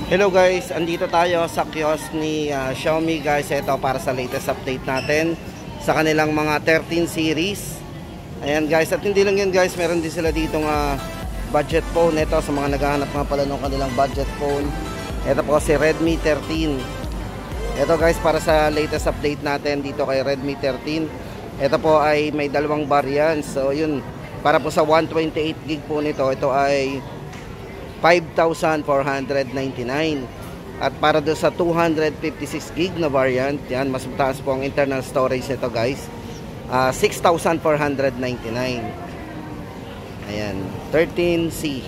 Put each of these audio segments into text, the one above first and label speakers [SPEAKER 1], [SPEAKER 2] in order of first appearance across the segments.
[SPEAKER 1] Hello guys, andito tayo sa kiosk ni Xiaomi guys. Ito para sa latest update natin sa kanilang mga 13 series. Ayan guys, at hindi lang yun guys, meron din sila dito budget phone. Ito sa mga naghahanap nga pala ng kanilang budget phone. Ito po si Redmi 13. Ito guys, para sa latest update natin dito kay Redmi 13. Ito po ay may dalawang variants. So yun, para po sa 128GB po nito, ito ay 5,499. At para doon sa 256GB na variant, yan, mas mataas po ang internal storage nito guys, 6,499. Ayan, 13C.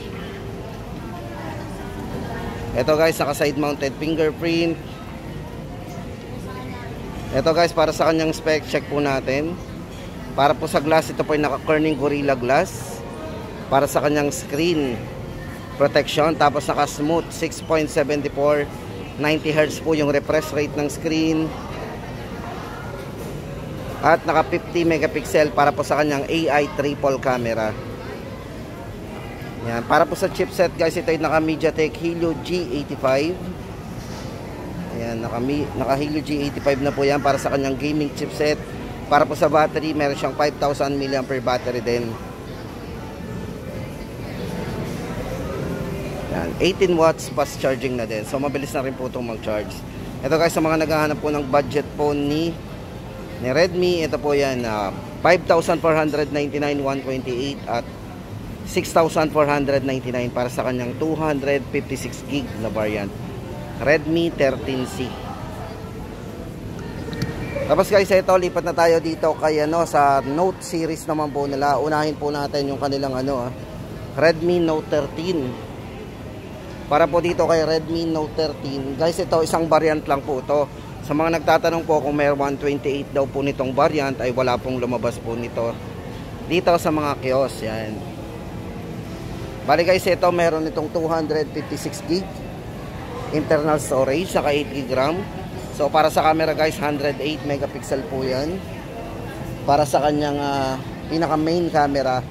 [SPEAKER 1] Ito guys, naka side mounted fingerprint. Ito guys, para sa kanyang spec, check po natin. Para po sa glass, ito po ay naka Corning Gorilla Glass. Para sa kanyang screen protection, tapos naka smooth 6.74, 90Hz po yung refresh rate ng screen, at naka 50 megapixel para po sa kanyang AI triple camera. Yan, para po sa chipset guys, ito ay naka MediaTek Helio G85. Ayan, naka Helio G85 na po yan para sa kanyang gaming chipset. Para po sa battery, meron siyang 5,000 mAh battery din. 18 watts fast charging na din. So mabilis na rin po itong mag-charge. Ito guys, sa mga naghahanap po ng budget phone ni Redmi, ito po yan, 5,499 128 at 6,499 para sa kanyang 256GB na variant, Redmi 13C. Tapos guys, ito, lipat na tayo dito kay sa Note series naman po nila. Unahin po natin yung kanilang Redmi Note 13. Para po dito kay Redmi Note 13, guys, ito isang variant lang po ito. Sa mga nagtatanong po kung may 128 daw po nitong variant, ay wala pong lumabas po nito dito sa mga kiosk. Yan. Bali guys, ito meron itong 256GB internal storage, saka 8GB RAM. So para sa camera guys, 108 megapixel po yan. Para sa kanyang pinaka main camera.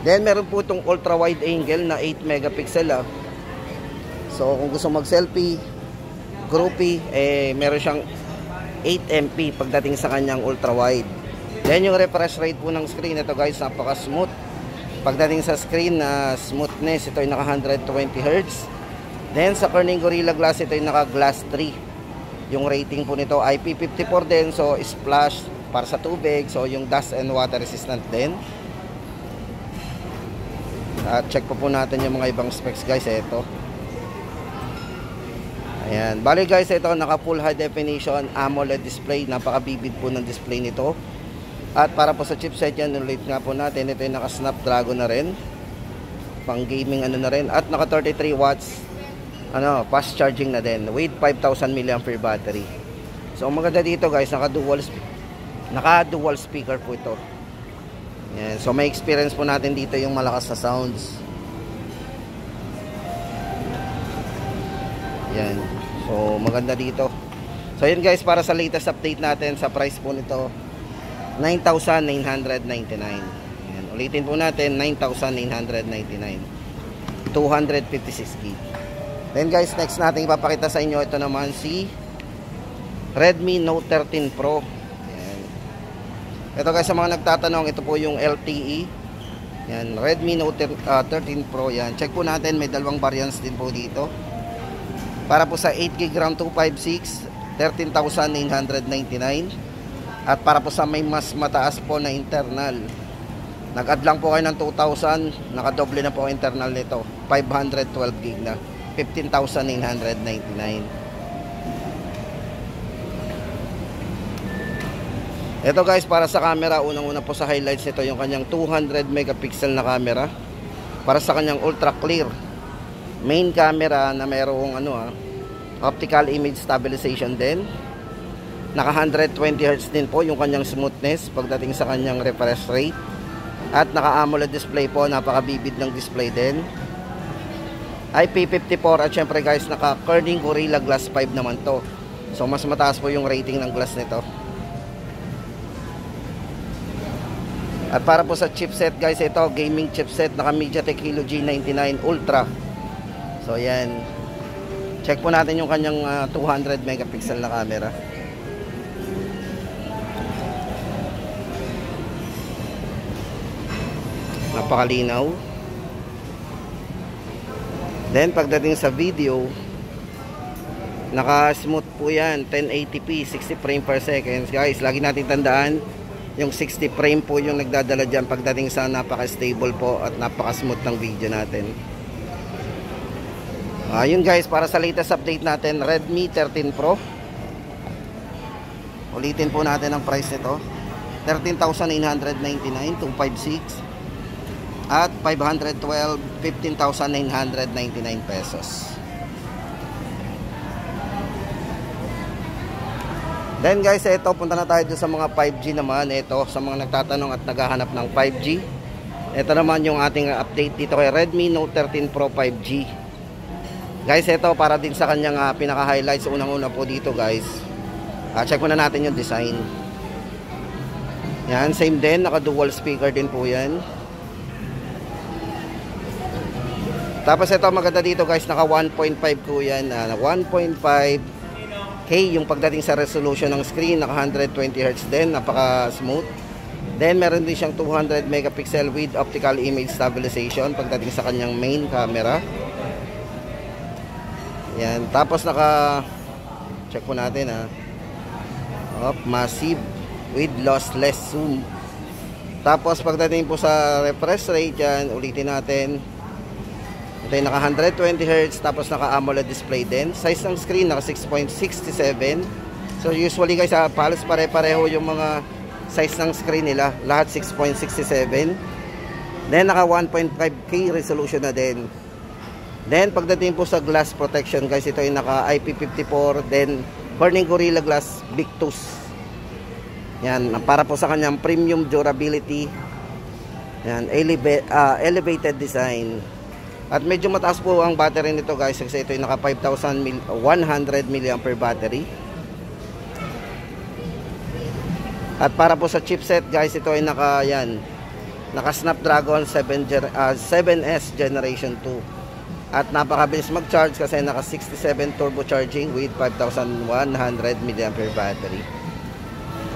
[SPEAKER 1] Then meron po itong ultra wide angle na 8 megapixel. So kung gusto mag selfie, groupie, meron siyang 8MP pagdating sa kanyang ultra wide. Then yung refresh rate po ng screen, ito guys, napaka smooth. Pagdating sa screen smoothness, ito ay naka 120Hz. Then sa Corning Gorilla Glass, ito ay naka Glass 3. Yung rating po nito IP54 din, so splash para sa tubig, so yung dust and water resistant din. At check po natin yung mga ibang specs guys. Ito, ayan, bali guys, ito naka full high definition AMOLED display. Napaka-vivid po ng display nito. At para po sa chipset yan, ulit nga po natin, ito yung naka Snapdragon na rin, pang gaming na rin. At naka 33 watts fast charging na din with 5,000 mAh battery. So maganda dito guys, naka dual speaker po ito. Yan. So may experience po natin dito yung malakas na sounds. Yan. So maganda dito. So yun guys, para sa latest update natin sa price po nito, 9,999. Yan. Ulitin po natin, 9,999. 256GB. Then guys, next natin ipapakita sa inyo, ito naman si Redmi Note 13 Pro. Ito guys, sa mga nagtatanong, ito po yung LTE. Yan, Redmi Note 13 Pro yan. Check po natin, may dalawang variants din po dito. Para po sa 8GB RAM 256, 13,999. At para po sa may mas mataas po na internal, nag-add lang po kayo ng 2,000, nakadoble na po ang internal nito, 512GB na, 15,999. Ito guys, para sa camera, unang-una po sa highlights nito yung kanyang 200 megapixel na camera. Para sa kanyang ultra clear main camera na mayroong optical image stabilization din. Naka 120Hz din po yung kanyang smoothness pagdating sa kanyang refresh rate. At naka AMOLED display po, napaka-vivid ng display din. IP54 at syempre guys, naka Corning Gorilla Glass 5 naman to. So mas mataas po yung rating ng glass nito. At para po sa chipset guys, ito gaming chipset, naka MediaTek Helio G99 Ultra. So yan, Check po natin yung kanyang 200 megapixel na camera. Napakalinaw. Then pagdating sa video, naka-smooth po yan, 1080p, 60 frame per second. Guys, lagi natin tandaan, yung 60 frame po yung nagdadala dyan pagdating sa napaka-stable po at napaka-smooth ng video natin. Yun guys, para sa latest update natin, Redmi 13 Pro. Ulitin po natin ang price nito. 13,999, 256. At 512, 15,999 pesos. Then guys, ito, punta na tayo sa mga 5G naman. Ito, sa mga nagtatanong at naghahanap ng 5G. Ito naman yung ating update dito kay Redmi Note 13 Pro 5G. Guys, ito para din sa kanyang pinaka-highlights. Unang-una po dito guys. Check muna natin yung design. Yan, same din. Naka-dual speaker din po yan. Tapos ito, maganda dito guys. Naka 1.5 po yan. 1.5K yung pagdating sa resolution ng screen. Naka 120Hz din. Napaka-smooth. Then, meron din siyang 200 megapixel with optical image stabilization pagdating sa kanyang main camera. Yan, tapos check po natin massive with lossless zoom. Tapos pagdating po sa refresh rate yan, ulitin natin. Ito yung naka 120Hz, tapos naka AMOLED display din. Size ng screen naka 6.67. So usually guys, halos pare-pareho yung mga size ng screen nila, lahat 6.67. Then naka 1.5K resolution na din. Then pagdating po sa glass protection guys, ito ay naka IP54, then Corning Gorilla Glass Victus. Yan, para po sa kanyang premium durability. Yan, elevated design. At medyo mataas po ang battery nito guys, kasi ito ay naka 5,100 mAh battery. At para po sa chipset guys, ito ay naka Snapdragon 7S Generation 2. At napakabilis mag-charge kasi naka 67 turbo charging with 5,100 mAh battery.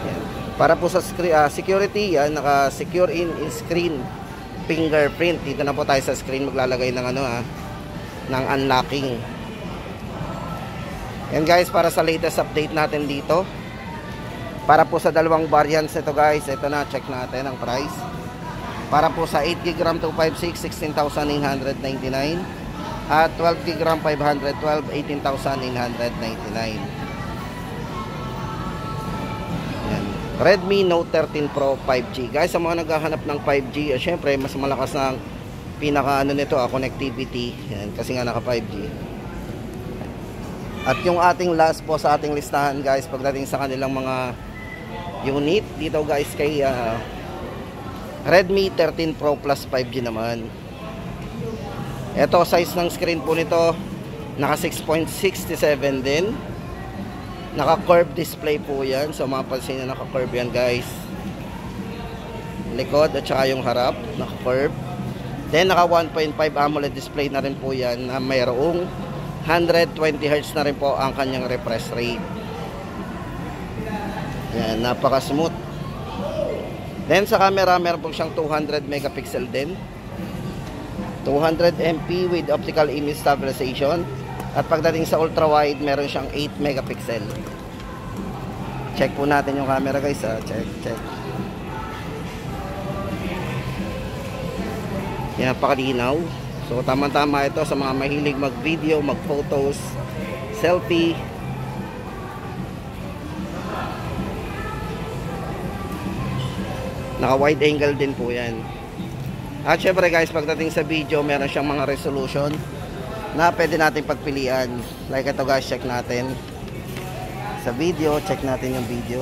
[SPEAKER 1] Yan. Para po sa security, yan, naka secure in-screen fingerprint. Dito na po tayo sa screen maglalagay ng ng unlocking. Yan guys, para sa latest update natin dito. Para po sa dalawang variants nito guys, ito na, check natin ang price. Para po sa 8GB RAM 256, 16,999. At 12GB RAM 512, 18,999. Yan. Redmi Note 13 Pro 5G. Guys, sa mga naghahanap ng 5G, syempre mas malakas na pinaka nito, connectivity. Yan, kasi nga naka 5G. At yung ating last po sa ating listahan guys, pagdating sa kanilang mga unit dito guys kay Redmi 13 Pro Plus 5G naman. Ito, size ng screen po nito naka 6.67 din. Naka curve display po yan. So mapapansin na naka curve yan guys. Likod at saka yung harap naka curve. Then naka 1.5 AMOLED display na rin po yan, na mayroong 120Hz na rin po ang kanyang refresh rate. Yan, napaka smooth. Then sa camera, meron po siyang 200 megapixel din, 200 MP with optical image stabilization. At pagdating sa ultra wide, meron siyang 8 megapixel. Check po natin yung camera guys, check. Yan, napakalinaw. So tama-tama ito sa mga mahilig mag-video, mag-photos, selfie. Naka wide angle din po yan. At syempre guys, pagdating sa video, meron siyang mga resolution na pwede natin pagpilian. Like ito guys, check natin sa video, check natin yung video.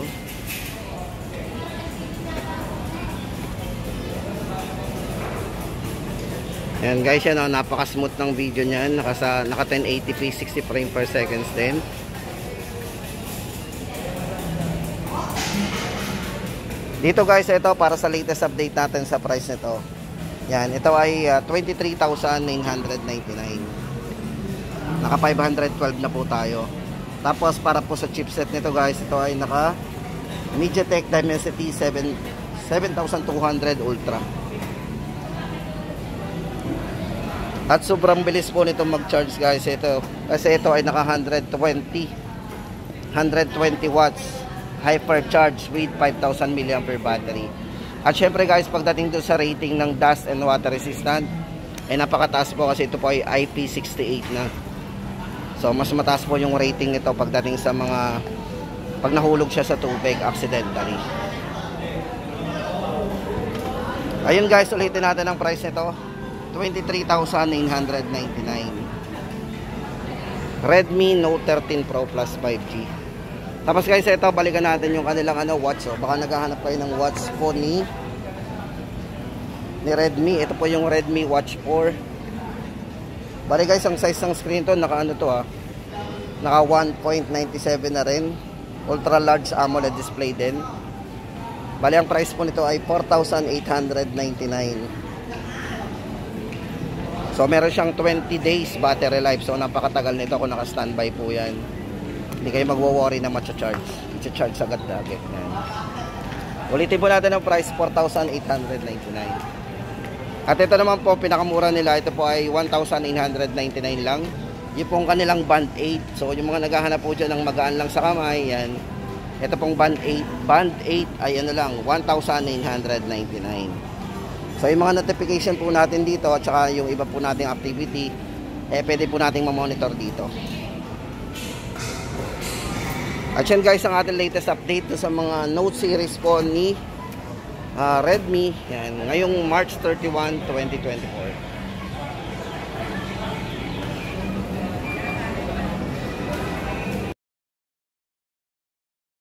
[SPEAKER 1] Ayan guys, yan, napaka smooth ng video niyan. Naka 1080p 60 frame per seconds din. Dito guys, ito para sa latest update natin sa price nito. Yan, ito ay 23,999. Naka 512 na po tayo. Tapos para po sa chipset nito guys, ito ay naka MediaTek Dimensity 7200 Ultra. At sobrang bilis po nito mag-charge guys. Ito, kasi ito ay naka 120 watts hypercharge with 5000 mAh battery. At syempre guys, pagdating doon sa rating ng dust and water resistant, ay napakataas po kasi ito po ay IP68 na. So mas mataas po yung rating nito pagdating sa mga pag nahulog siya sa tubig accidentally. Ayun guys, ulitin natin ang price nito. 23,999. Redmi Note 13 Pro Plus 5G. Tapos guys, ito balikan natin yung kanilang watch. Baka naghahanap kayo ng watch po ni Redmi. Ito po yung Redmi Watch 4. Bali guys, ang size ng screen to naka naka 1.97 na rin. Ultra large AMOLED display din. Bali ang price po nito ay 4,899. So meron siyang 20 days battery life. So napakatagal nito kung naka-standby po yan. Hindi kayo magwo-worry na matcha-charge. I-charge agad agad. Ulitin po natin ang price, 4,899. At ito naman po, pinakamura nila, ito po ay 1,999 lang. Yung pong kanilang Band 8. So yung mga naghahanap po dyan ng magaan lang sa kamay, yan. Ito pong Band 8. Band 8 ay ano lang, 1,999. So yung mga notification po natin dito at saka yung iba po nating activity, pwede po nating ma-monitor dito. At yan guys, ang ating latest update sa mga Note series po ni Redmi. Yan, ngayong March 31, 2024.